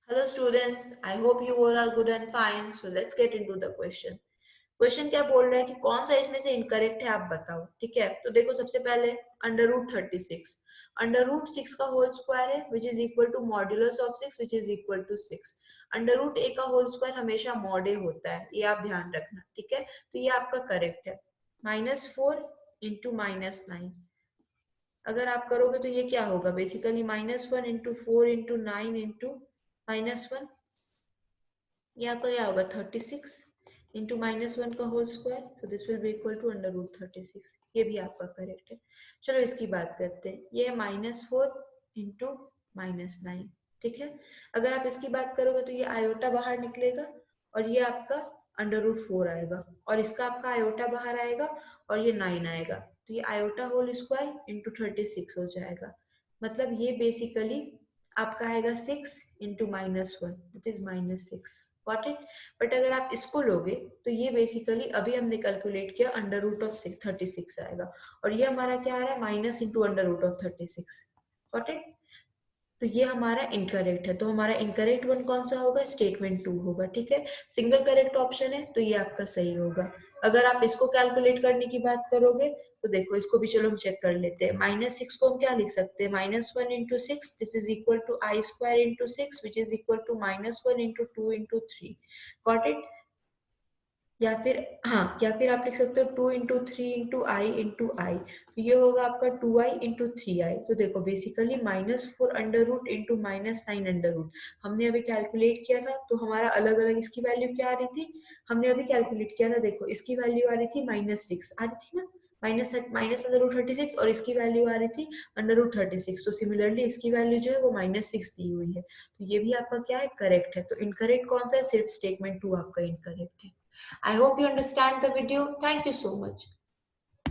Hello students, I hope you all are good and fine. So let's get into the question. Question क्या बोल रहा है कि कौन सा इसमें से इनकरेक्ट है आप बताओ. ठीक है, तो देखो सबसे पहले √36. √6 का होल स्क्वायर है which is equal to modulus of 6 which is equal to 6. √a का होल स्क्वायर हमेशा मॉड ए होता है, ये आप ध्यान रखना. ठीक है, तो ये आपका करेक्ट है. -4 इंटू -9 अगर आप करोगे तो ये क्या होगा, बेसिकली -1 इंटू 4 इंटू 9 इंटू -1. ये आपका क्या होगा 36 इंटू -1 का whole square. So this will be equal to √36. ये भी आपका करेक्ट है. चलो इसकी बात करते हैं. ये है -4 इंटू -9. ठीक है, अगर आप इसकी बात करोगे तो ये आयोटा बाहर निकलेगा और ये आपका √4 आएगा और इसका आपका आयोटा बाहर आएगा और ये 9 आएगा. तो ये आयोटा होल स्क्वायर इंटू 36 हो जाएगा. मतलब ये बेसिकली आपका आएगा 6 into -1 that is -6. Got it. But अगर आप इसको लोगे तो ये बेसिकली अभी हमने कैलकुलेट किया √36 आएगा और ये हमारा क्या आ रहा है माइनस इंटू √36. Got it. तो ये हमारा इनकरेक्ट है. तो हमारा इनकरेक्ट वन कौन सा होगा, स्टेटमेंट 2 होगा. ठीक है, सिंगल करेक्ट ऑप्शन है तो ये आपका सही होगा. अगर आप इसको कैलकुलेट करने की बात करोगे तो देखो इसको भी चलो हम चेक कर लेते हैं. -6 को हम क्या लिख सकते हैं, -1 into 6 this is equal to i square into 6 which is equal to -1 into 2 into 3. Got it. या फिर हाँ, या फिर आप लिख सकते हो 2 into 3 into i into i. तो ये होगा आपका 2i इंटू 3i. तो देखो basically -4 under root into -9 under root हमने अभी कैलकुलेट किया था. तो हमारा अलग अलग इसकी वैल्यू क्या आ रही थी, हमने अभी कैलकुलेट किया था. देखो इसकी वैल्यू आ रही थी -6 आ रही थी ना, -√36 और इसकी वैल्यू आ रही थी √36. तो सिमिलरली इसकी वैल्यू जो है वो -6 दी हुई है. तो ये भी आपका क्या है, करेक्ट है. तो इनकरेक्ट कौन सा है, सिर्फ स्टेटमेंट 2 आपका इनकरेक्ट है. I hope you understand the video. Thank you so much.